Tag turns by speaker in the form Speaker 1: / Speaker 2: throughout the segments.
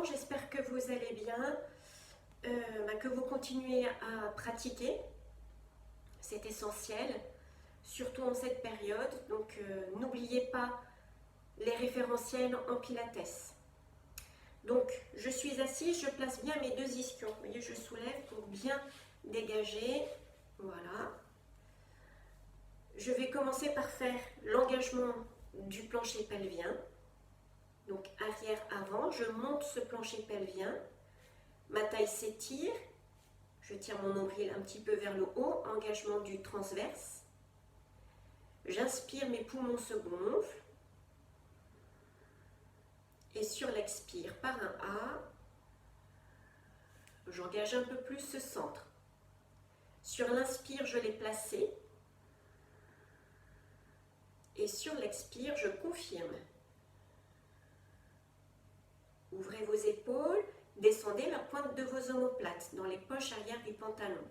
Speaker 1: J'espère que vous allez bien, que vous continuez à pratiquer, c'est essentiel, surtout en cette période. Donc n'oubliez pas les référentiels en pilates. Donc je suis assise, je place bien mes deux ischions. Vous voyez, je soulève pour bien dégager. Voilà. Je vais commencer par faire l'engagement du plancher pelvien. Donc arrière-avant, je monte ce plancher pelvien. Ma taille s'étire, je tire mon nombril un petit peu vers le haut, engagement du transverse. J'inspire, mes poumons se gonflent. Et sur l'expire, par un A, j'engage un peu plus ce centre. Sur l'inspire, je l'ai placé. Et sur l'expire, je confirme. Ouvrez vos épaules, descendez la pointe de vos omoplates dans les poches arrière du pantalon.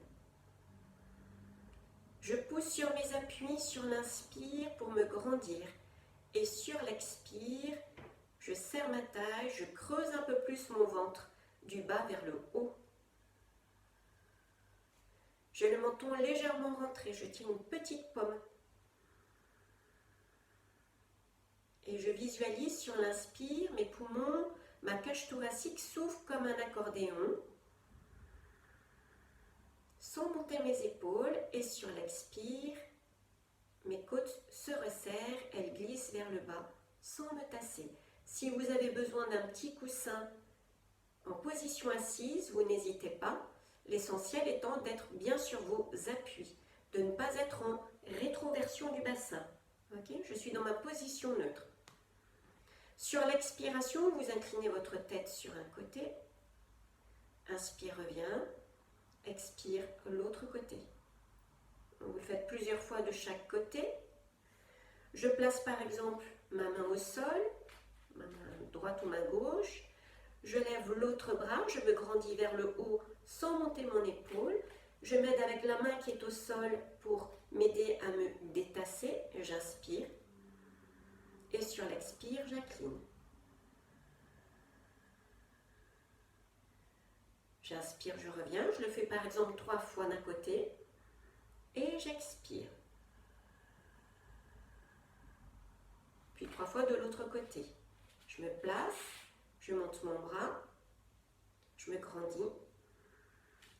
Speaker 1: Je pousse sur mes appuis sur l'inspire pour me grandir. Et sur l'expire, je serre ma taille, je creuse un peu plus mon ventre, du bas vers le haut. J'ai le menton légèrement rentré, je tire une petite pomme. Et je visualise sur l'inspire, mes poumons, ma cage thoracique s'ouvre comme un accordéon, sans monter mes épaules. Et sur l'expire, mes côtes se resserrent, elles glissent vers le bas, sans me tasser. Si vous avez besoin d'un petit coussin en position assise, vous n'hésitez pas. L'essentiel étant d'être bien sur vos appuis, de ne pas être en rétroversion du bassin. Okay? Je suis dans ma position neutre. Sur l'expiration, vous inclinez votre tête sur un côté. Inspire, revient. Expire, l'autre côté. Vous le faites plusieurs fois de chaque côté. Je place par exemple ma main au sol, ma main droite ou main gauche. Je lève l'autre bras, je me grandis vers le haut sans monter mon épaule. Je m'aide avec la main qui est au sol pour m'aider à me détasser. J'inspire. Et sur l'expire, j'incline. J'inspire, je reviens. Je le fais par exemple 3 fois d'un côté. Et j'expire. Puis 3 fois de l'autre côté. Je me place, je monte mon bras, je me grandis.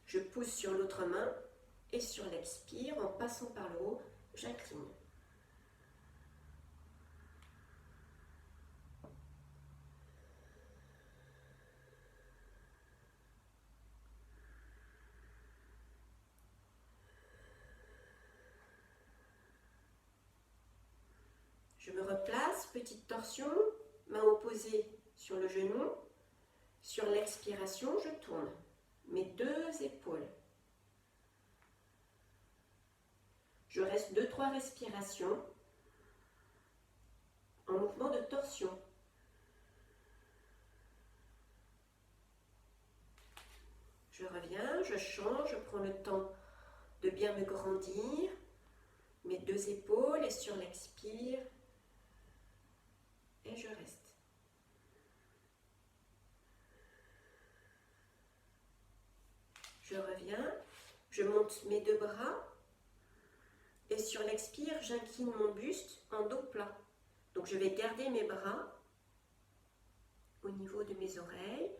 Speaker 1: Je pousse sur l'autre main et sur l'expire, en passant par le haut, j'incline. Je me replace, petite torsion, main opposée sur le genou. Sur l'expiration, je tourne mes deux épaules. Je reste 2-3 respirations en mouvement de torsion. Je reviens, je change, je prends le temps de bien me grandir, mes deux épaules et sur l'expire, et je reste. Je reviens, je monte mes deux bras et sur l'expire, j'incline mon buste en dos plat. Donc je vais garder mes bras au niveau de mes oreilles.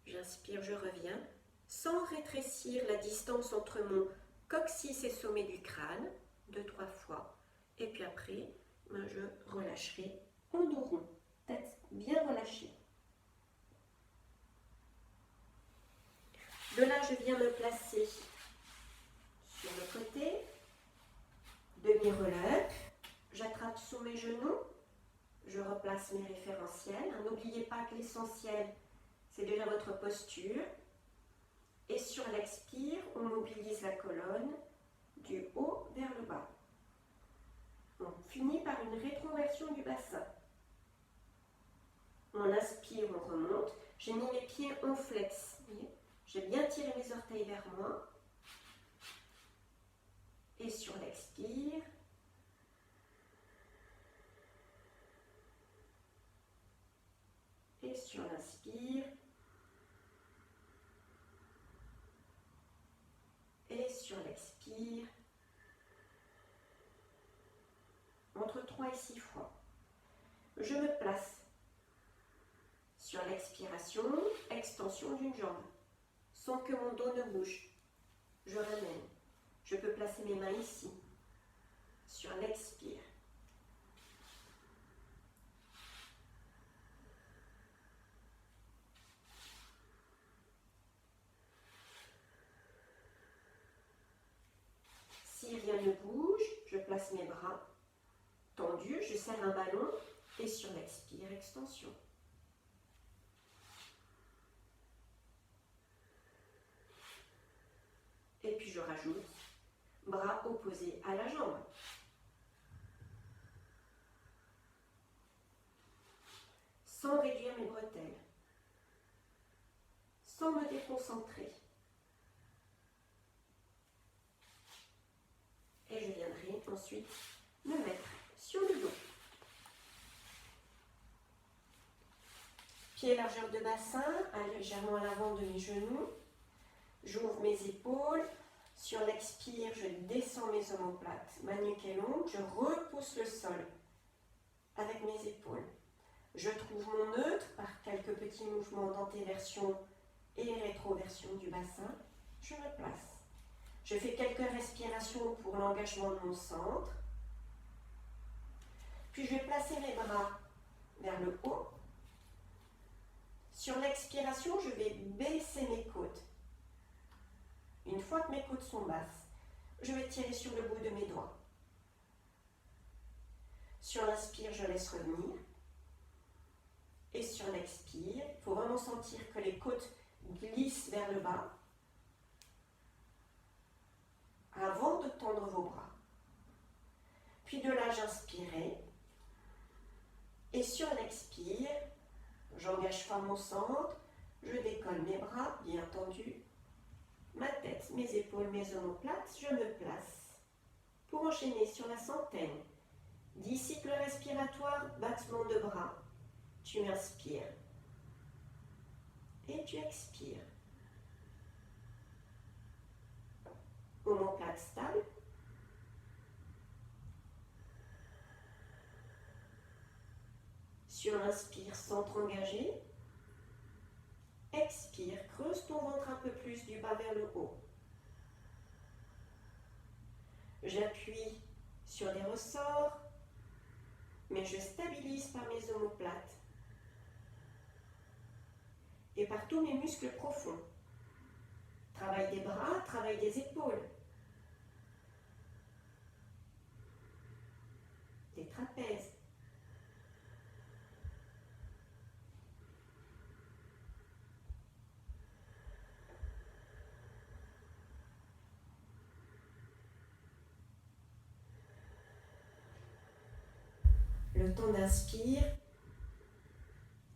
Speaker 1: J'inspire, je reviens, sans rétrécir la distance entre mon coccyx et sommet du crâne, 2-3 fois. Et puis après, je relâcherai en dos rond, tête bien relâchée. De là, je viens me placer sur le côté, demi-relève, j'attrape sous mes genoux, je replace mes référentiels. N'oubliez pas que l'essentiel, c'est déjà votre posture. Et sur l'expire, on mobilise la colonne du haut vers le bas. On finit par une rétroversion du bassin. On inspire, on remonte. J'ai mis mes pieds en flex. J'ai bien tiré mes orteils vers moi. Et sur l'expire, et sur l'inspire, 6 fois. Je me place. Sur l'expiration, extension d'une jambe, sans que mon dos ne bouge. Je ramène. Je peux placer mes mains ici. Sur l'expire. Si rien ne bouge, je place mes bras tendus, je serre un ballon et sur l'expire, extension. Et puis je rajoute bras opposés à la jambe. Sans réduire mes bretelles. Sans me déconcentrer. Et je viendrai ensuite me mettre sur le dos. Pied largeur de bassin, légèrement à l'avant de mes genoux. J'ouvre mes épaules. Sur l'expire, je descends mes omoplates. Ma nuque est longue, je repousse le sol avec mes épaules. Je trouve mon neutre par quelques petits mouvements d'antéversion et rétroversion du bassin. Je me place. Je fais quelques respirations pour l'engagement de mon centre. Puis je vais placer mes bras vers le haut. Sur l'expiration, je vais baisser mes côtes. Une fois que mes côtes sont basses, je vais tirer sur le bout de mes doigts. Sur l'inspire, je laisse revenir. Et sur l'expire, il faut vraiment sentir que les côtes glissent vers le bas avant de tendre vos bras. Puis de là, j'inspirerai. Et sur l'expire, j'engage fort mon centre, je décolle mes bras, bien tendus, ma tête, mes épaules, mes omoplates, je me place. Pour enchaîner sur la centaine, 10 cycles respiratoires, battement de bras. Tu inspires et tu expires. Omoplate stable. Sur l'inspire, centre engagé. Expire, creuse ton ventre un peu plus du bas vers le haut. J'appuie sur les ressorts, mais je stabilise par mes omoplates et par tous mes muscles profonds. Travail des bras, travail des épaules, des trapèzes. Le temps d'inspire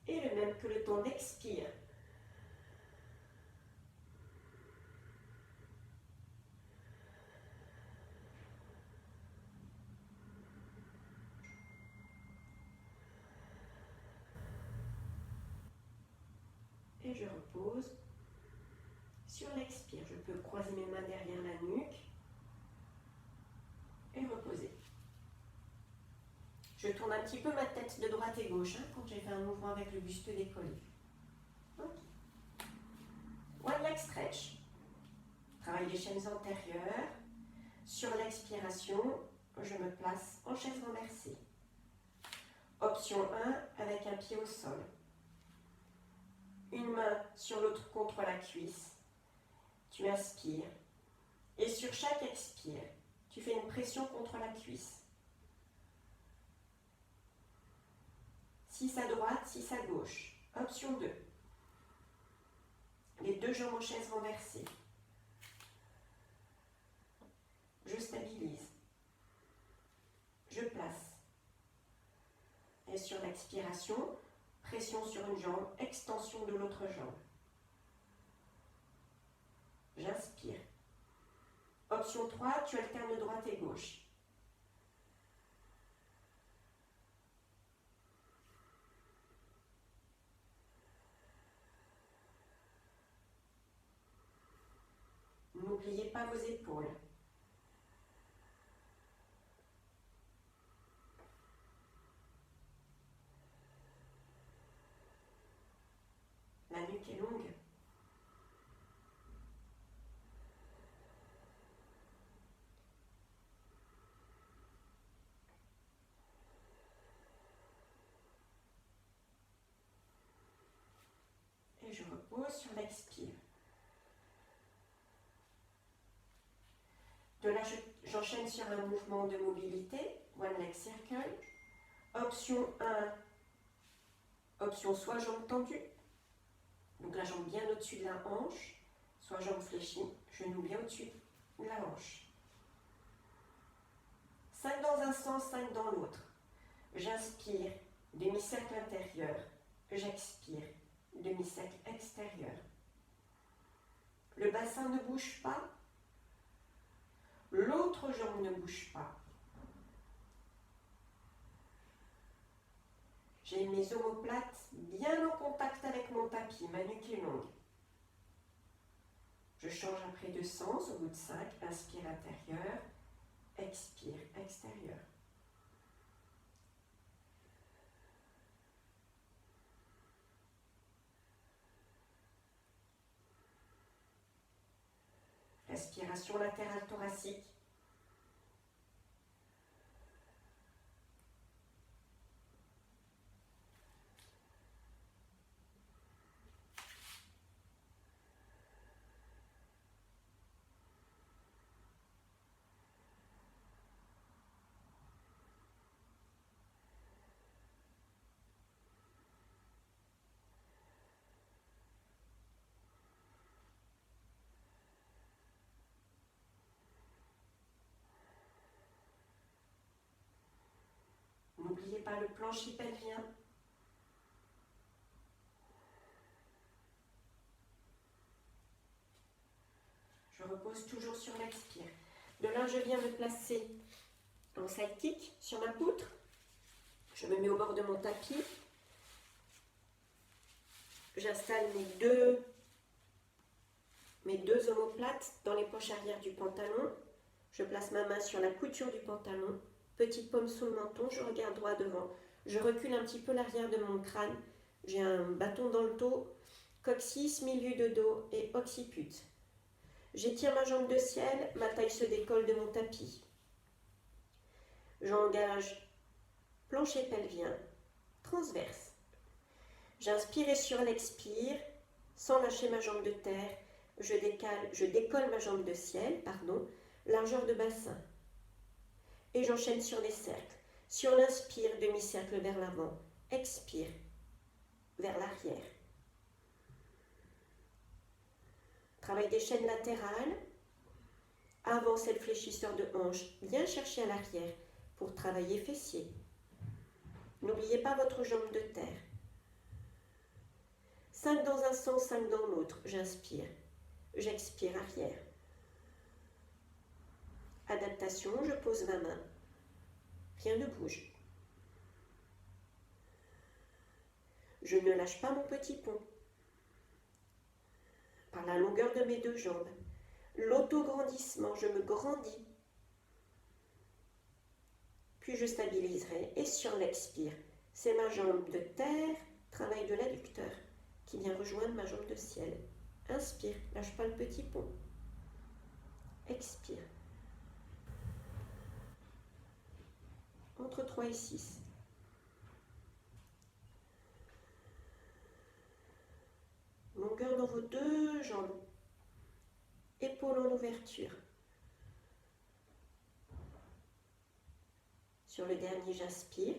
Speaker 1: est le même que le temps d'expire. Et je repose sur l'expire. Je peux croiser mes mains derrière la nuque et reposer. Je tourne un petit peu ma tête de droite et gauche quand j'ai fait un mouvement avec le buste décollé. Okay. One leg stretch. Travail des chaînes antérieures. Sur l'expiration, je me place en chaise renversée. Option 1 avec un pied au sol. Une main sur l'autre contre la cuisse. Tu inspires. Et sur chaque expire, tu fais une pression contre la cuisse. 6 à droite, 6 à gauche. Option 2. Les deux jambes en chaise renversée. Je stabilise. Je place. Et sur l'expiration, pression sur une jambe, extension de l'autre jambe. J'inspire. Option 3, tu alternes droite et gauche. N'oubliez pas vos épaules. est longue. Et je repose sur l'expire. De là, j'enchaîne sur un mouvement de mobilité, One Leg Circle. Option 1, option soit jambe tendue, donc la jambe bien au-dessus de la hanche, soit jambe fléchie, genou bien au-dessus de la hanche. 5 dans un sens, 5 dans l'autre. J'inspire, demi-cercle intérieur. J'expire, demi-cercle extérieur. Le bassin ne bouge pas. L'autre jambe ne bouge pas. J'ai mes omoplates bien en contact avec mon tapis, ma nuque est longue. Je change après de sens au bout de 5. Inspire intérieur, expire extérieur. Respiration latérale thoracique. N'oubliez pas le plancher pelvien. Je repose toujours sur l'expire. De là, je viens me placer en side kick sur ma poutre. Je me mets au bord de mon tapis. J'installe mes deux omoplates dans les poches arrière du pantalon. Je place ma main sur la couture du pantalon. Petite paume sous le menton, je regarde droit devant. Je recule un petit peu l'arrière de mon crâne. J'ai un bâton dans le dos, coccyx, milieu de dos et occiput. J'étire ma jambe de ciel, ma taille se décolle de mon tapis. J'engage plancher pelvien, transverse. J'inspire et sur l'expire, sans lâcher ma jambe de terre, je décolle ma jambe de ciel, largeur de bassin. Et j'enchaîne sur les cercles. Sur l'inspire, demi-cercle vers l'avant. Expire, vers l'arrière. Travail des chaînes latérales. Avancez le fléchisseur de hanche. Bien chercher à l'arrière pour travailler fessier. N'oubliez pas votre jambe de terre. 5 dans un sens, 5 dans l'autre. J'inspire. J'expire arrière. Adaptation, je pose ma main. Rien ne bouge. Je ne lâche pas mon petit pont. Par la longueur de mes deux jambes. L'autograndissement, je me grandis. Puis je stabiliserai et sur l'expire, c'est ma jambe de terre, travail de l'adducteur, qui vient rejoindre ma jambe de ciel. Inspire, lâche pas le petit pont. Expire. Entre 3 et 6. Longueur dans vos deux jambes. Épaules en ouverture. Sur le dernier, j'inspire.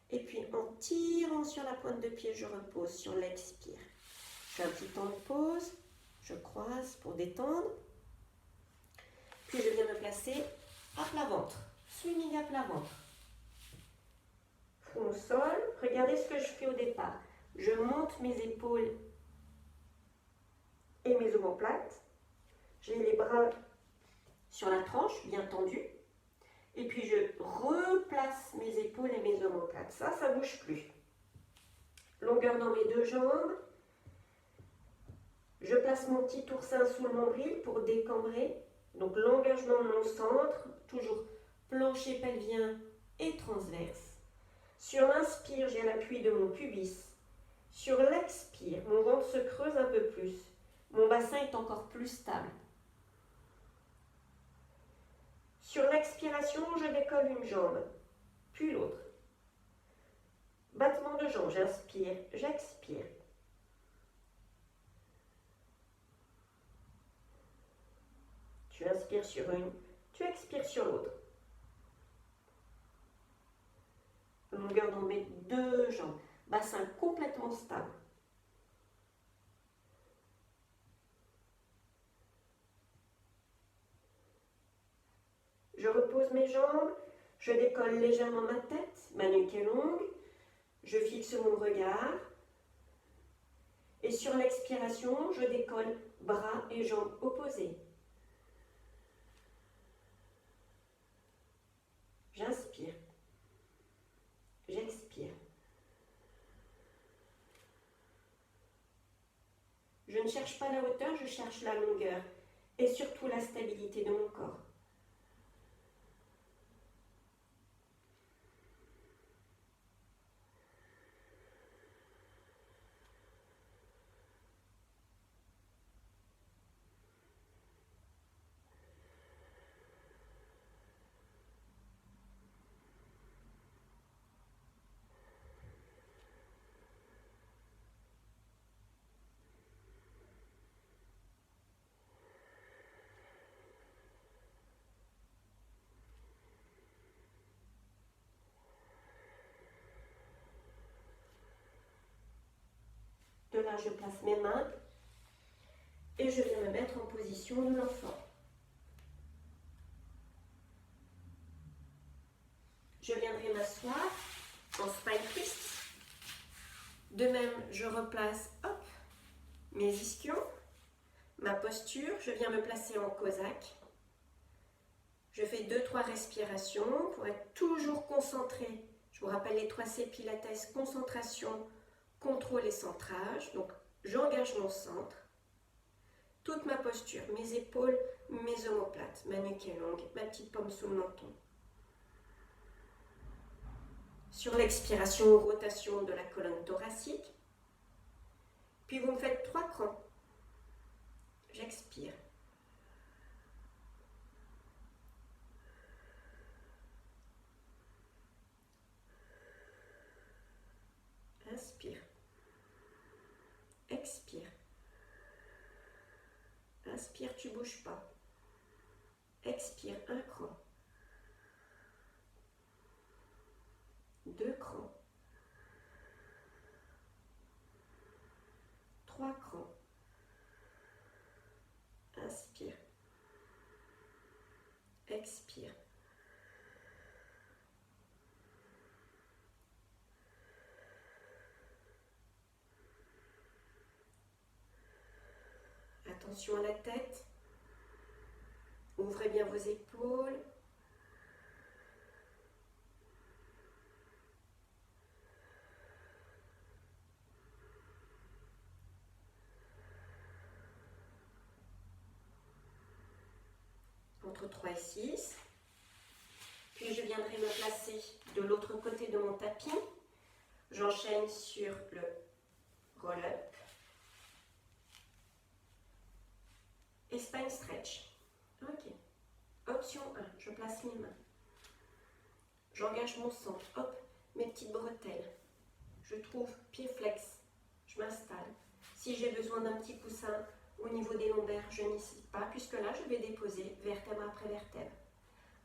Speaker 1: Et puis, en tirant sur la pointe de pied, je repose sur l'expire. Je fais un petit temps de pause. Je croise pour détendre. Puis, je viens me placer à plat ventre. Swimming à plat ventre. Front au sol. Regardez ce que je fais au départ. Je monte mes épaules et mes omoplates. J'ai les bras sur la tranche, bien tendus. Et puis je replace mes épaules et mes omoplates. Ça ne bouge plus. Longueur dans mes deux jambes. Je place mon petit oursin sous le nombril pour décambrer. Donc l'engagement de mon centre, toujours plancher pelvien et transverse. Sur l'inspire, j'ai l'appui de mon pubis Sur l'expire, mon ventre se creuse un peu plus. Mon bassin est encore plus stable. Sur l'expiration, je décolle une jambe, puis l'autre. Battement de jambes, j'inspire, j'expire. Tu inspires sur une, tu expires sur l'autre. Longueur dans mes deux jambes, bassin complètement stable. Je repose mes jambes, je décolle légèrement ma tête, ma nuque est longue, je fixe mon regard. Et sur l'expiration, je décolle bras et jambes opposés. J'inspire, j'expire. Je ne cherche pas la hauteur, je cherche la longueur et surtout la stabilité de mon corps. De là, je place mes mains et je viens me mettre en position de l'enfant. Je viendrai m'asseoir en spine twist. De même, je replace mes ischions, ma posture. Je viens me placer en cosaque. Je fais 2-3 respirations pour être toujours concentré. Je vous rappelle les 3 C Pilates, concentration, contrôle et centrage. Donc, j'engage mon centre. Toute ma posture, mes épaules, mes omoplates, ma nuque est longue, ma petite paume sous le menton. Sur l'expiration, rotation de la colonne thoracique. Puis vous me faites 3 crans. J'expire. Inspire. Expire. Inspire, tu ne bouges pas. Expire, un cran. 2 crans. 3 crans. Inspire. Expire. Attention à la tête. Ouvrez bien vos épaules. Entre 3 et 6. Puis je viendrai me placer de l'autre côté de mon tapis. J'enchaîne sur le roll-up. Et spine stretch. Ok. Option 1, je place mes mains. J'engage mon centre. Hop, mes petites bretelles. Je trouve pied flex. Je m'installe. Si j'ai besoin d'un petit coussin au niveau des lombaires, je n'hésite pas, puisque là, je vais déposer vertèbre après vertèbre.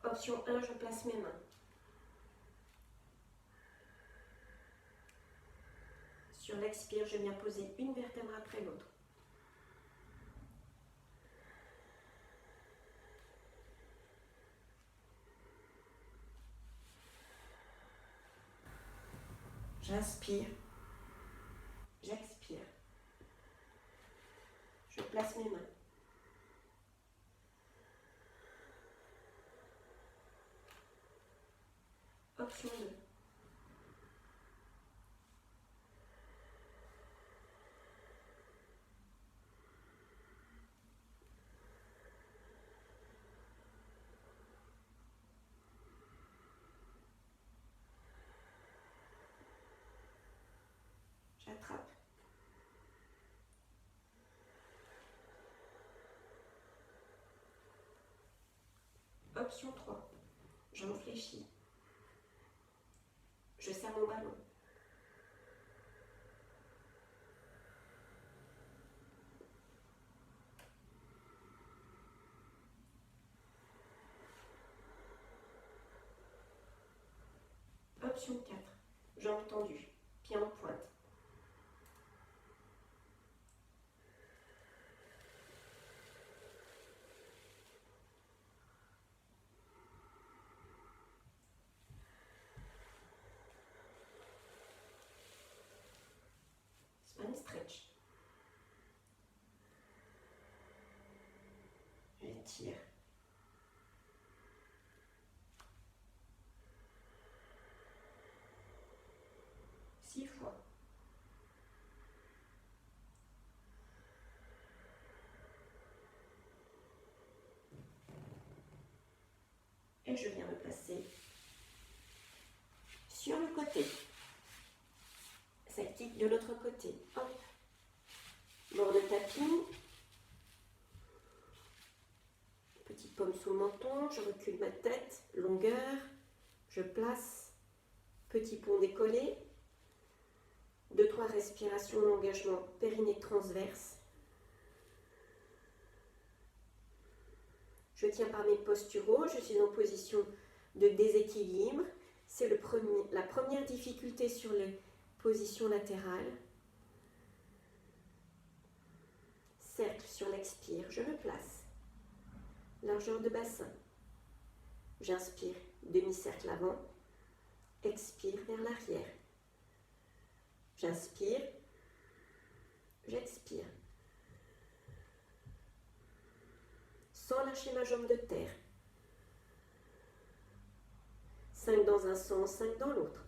Speaker 1: Option 1, je place mes mains. Sur l'expire, je viens poser une vertèbre après l'autre. J'inspire, j'expire. Je place mes mains. Option 2. J'attrape. Option 3. Jambes fléchies. Je serre mon ballon. Option 4. Jambes tendues, pieds en pointe. Spine stretch. J'étire. Six fois. Et je viens me placer sur le côté. Celle qui de l'autre côté. Hop. Bord de tapis. Petite paume sous le menton. Je recule ma tête. Longueur. Je place. Petit pont décollé. 2-3 respirations d'engagement périnée transverse. Je tiens par mes posturaux, je suis en position de déséquilibre. C'est la première difficulté sur les positions latérales. Cercle sur l'expire, je me place. Largeur de bassin. J'inspire, demi-cercle avant. Expire vers l'arrière. J'inspire, j'expire. Sans lâcher ma jambe de terre. 5 dans un sens, 5 dans l'autre.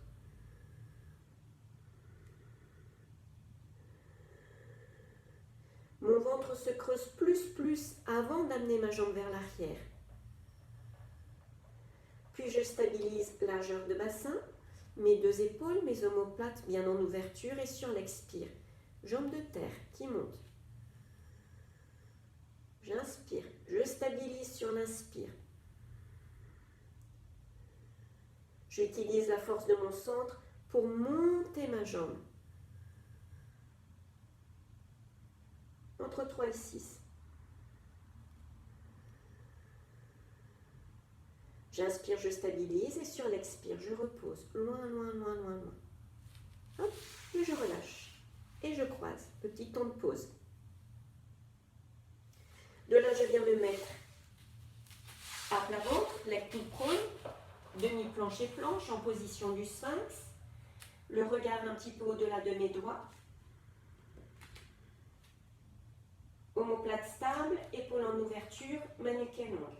Speaker 1: Mon ventre se creuse plus avant d'amener ma jambe vers l'arrière. Puis je stabilise largeur de bassin, mes 2 épaules, mes omoplates bien en ouverture et sur l'expire. Jambe de terre qui monte. J'inspire, je stabilise sur l'inspire. J'utilise la force de mon centre pour monter ma jambe. Entre 3 et 6. J'inspire, je stabilise et sur l'expire, je repose. Loin, loin, loin, loin, loin. Hop, et je relâche. Et je croise. Petit temps de pause. De là, je viens me mettre à plat ventre, leg to prone, demi-planche et planche en position du sphinx. Le regard un petit peu au-delà de mes doigts. Omoplate stable, épaule en ouverture, ma nuque est longue.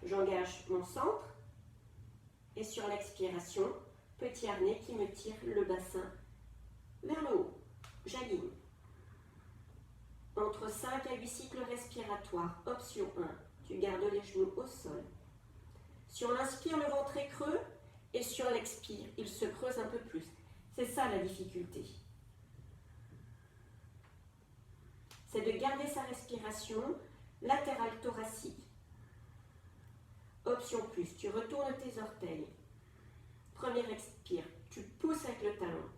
Speaker 1: J'engage mon centre et sur l'expiration, petit harnais qui me tire le bassin vers le haut. J'aligne. Entre 5 à 8 cycles respiratoires. Option 1, tu gardes les genoux au sol. Sur l'inspire, le ventre est creux et sur l'expire, il se creuse un peu plus. C'est ça la difficulté. C'est de garder sa respiration latérale thoracique. Option plus, tu retournes tes orteils. Premier expire, tu pousses avec le talon.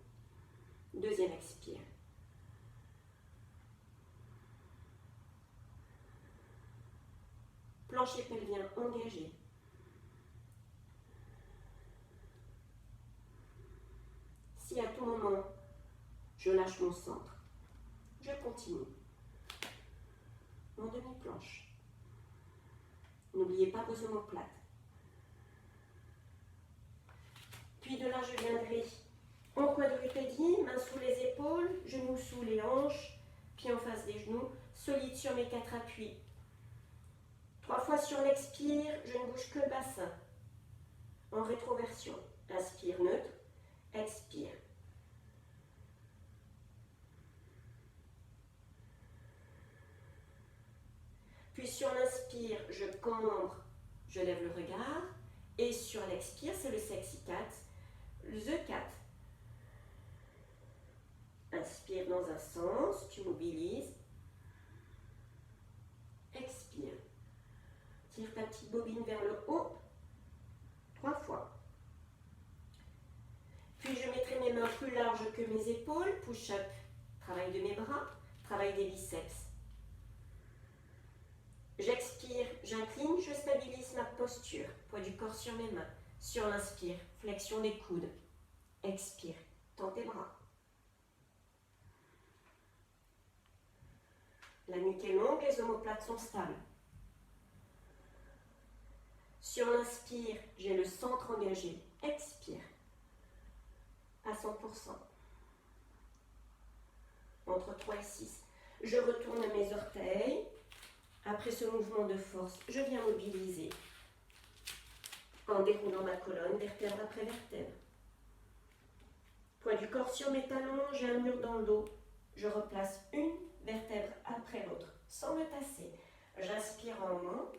Speaker 1: Deuxième expire. Plancher pelvien engagé. Si à tout moment, je lâche mon centre, je continue. Mon demi-planche. N'oubliez pas vos omoplates. Puis de là, je viendrai en quadrupédie, mains sous les épaules, genoux sous les hanches, pieds en face des genoux, solide sur mes 4 appuis. 3 fois sur l'expire, je ne bouge que le bassin. En rétroversion. Inspire neutre, expire. Puis sur l'inspire, je cambre, je lève le regard. Et sur l'expire, c'est le sexy cat, the cat. Inspire dans un sens, tu mobilises. Expire. Tire ta petite bobine vers le haut, 3 fois. Puis je mettrai mes mains plus larges que mes épaules, push-up, travail de mes bras, travail des biceps. J'expire, j'incline, je stabilise ma posture, poids du corps sur mes mains. Sur l'inspire, flexion des coudes. Expire, tends tes bras. La nuque est longue, les omoplates sont stables. Sur l'inspire, j'ai le centre engagé. Expire à 100%. Entre 3 et 6. Je retourne mes orteils. Après ce mouvement de force, je viens mobiliser en déroulant ma colonne, vertèbre après vertèbre. Poids du corps sur mes talons, j'ai un mur dans le dos. Je replace une vertèbre après l'autre, sans me tasser. J'inspire en main.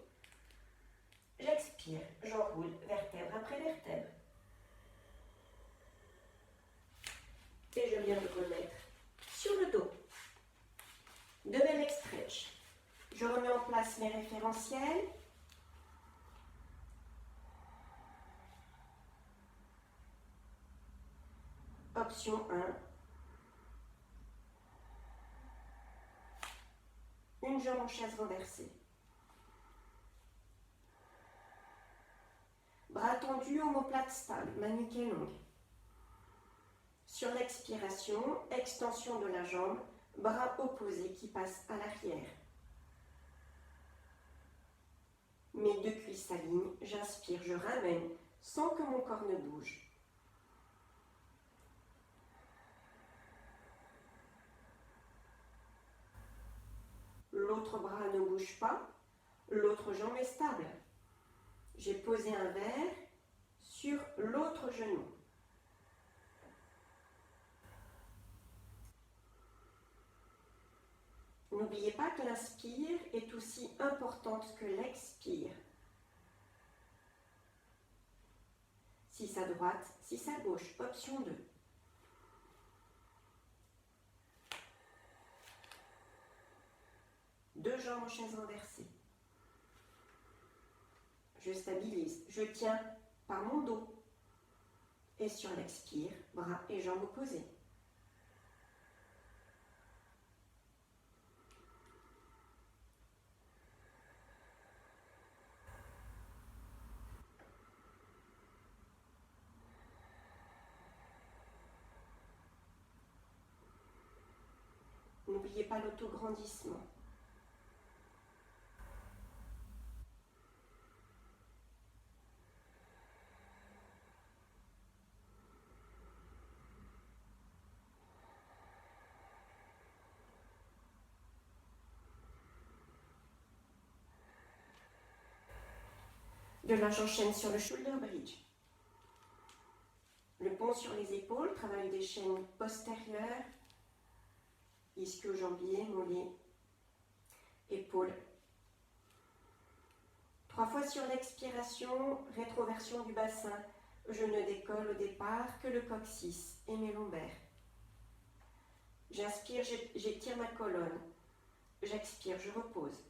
Speaker 1: J'expire, j'enroule vertèbre après vertèbre. Et je viens me remettre sur le dos. Double leg stretch. Je remets en place mes référentiels. Option 1. Une jambe en chaise renversée. Bras tendus, omoplate stable, ma nuque est longue. Sur l'expiration, extension de la jambe, bras opposés qui passent à l'arrière. Mes deux cuisses s'alignent, j'inspire, je ramène sans que mon corps ne bouge. L'autre bras ne bouge pas, l'autre jambe est stable. J'ai posé un verre sur l'autre genou. N'oubliez pas que l'inspire est aussi importante que l'expire. 6 à droite, 6 à gauche, option 2. Deux jambes en chaise renversée. Je stabilise, je tiens par mon dos. Et sur l'expire, bras et jambes opposés. N'oubliez pas l'autograndissement. De là, j'enchaîne sur le shoulder bridge. Le pont sur les épaules, travail des chaînes postérieures, ischio-jambier, mollet, épaules. 3 fois sur l'expiration, rétroversion du bassin. Je ne décolle au départ que le coccyx et mes lombaires. J'inspire, j'étire ma colonne. J'expire, je repose.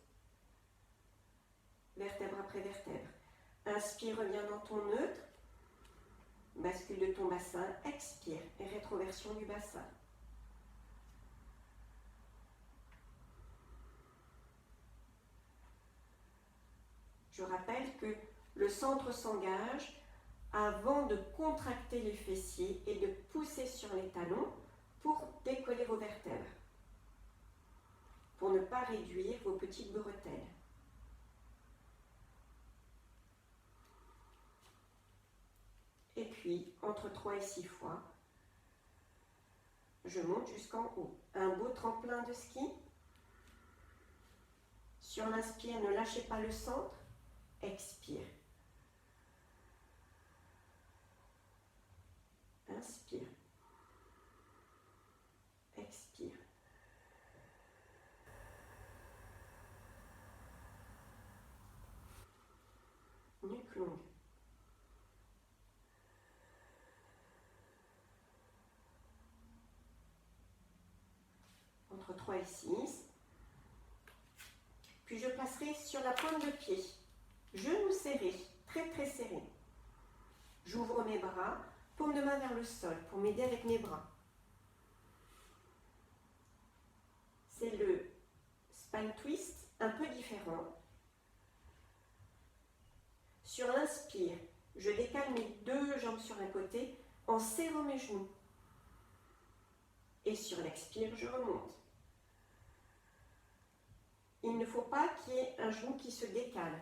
Speaker 1: Vertèbre après vertèbre. Inspire, reviens dans ton neutre. Bascule de ton bassin, expire et rétroversion du bassin. Je rappelle que le centre s'engage avant de contracter les fessiers et de pousser sur les talons pour décoller vos vertèbres, pour ne pas réduire vos petites bretelles. Et puis, entre 3 et 6 fois, je monte jusqu'en haut. Un beau tremplin de ski. Sur l'inspire, ne lâchez pas le centre. Expire. Inspire. Expire. Nuque longue. Entre 3 et 6. Puis je placerai sur la pointe de pied Genoux serrés, très très serrés. J'ouvre mes bras, paume de main vers le sol pour m'aider avec mes bras. C'est le spine twist, un peu différent. Sur l'inspire, je décale mes deux jambes sur un côté en serrant mes genoux. Et sur l'expire, je remonte. Il ne faut pas qu'il y ait un genou qui se décale.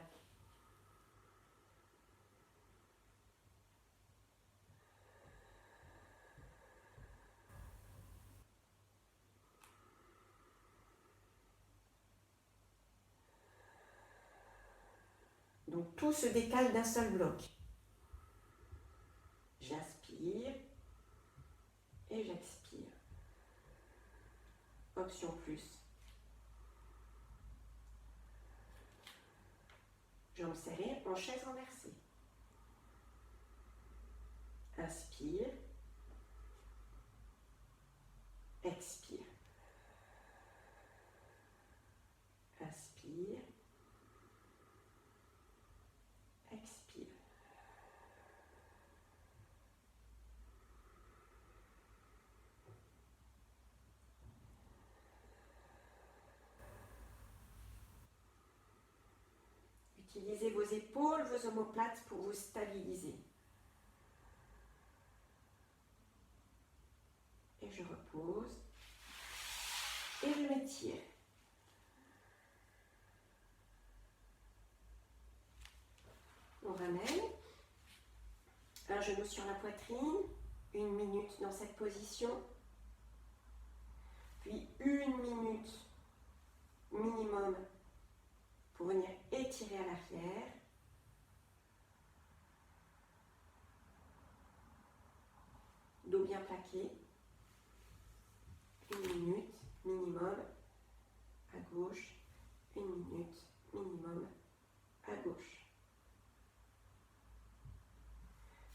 Speaker 1: Donc tout se décale d'un seul bloc. J'inspire et j'expire. Option plus. Jambes serrées en chaise renversée. Inspire. Expire. Inspire. Expire. Utilisez vos épaules, vos omoplates pour vous stabiliser. Et je repose. Et je m'étire. On ramène. Un genou sur la poitrine. 1 minute dans cette position. Puis 1 minute minimum pour venir étirer à l'arrière. Dos bien plaqué. 1 minute minimum à gauche. 1 minute minimum à gauche.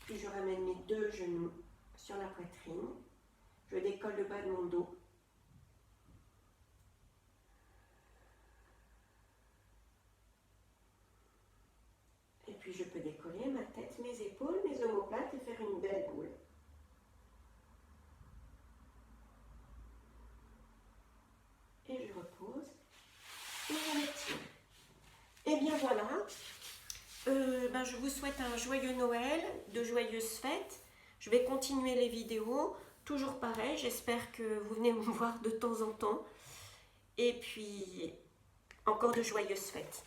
Speaker 1: Puis je ramène mes deux genoux sur la poitrine. Je décolle le bas de mon dos. Et puis je peux décoller ma tête, mes épaules, mes omoplates et faire une belle boule. Et je repose. Et je m'étire. Et bien voilà. Je vous souhaite un joyeux Noël, de joyeuses fêtes. Je vais continuer les vidéos. Toujours pareil, j'espère que vous venez me voir de temps en temps. Et puis, encore de joyeuses fêtes.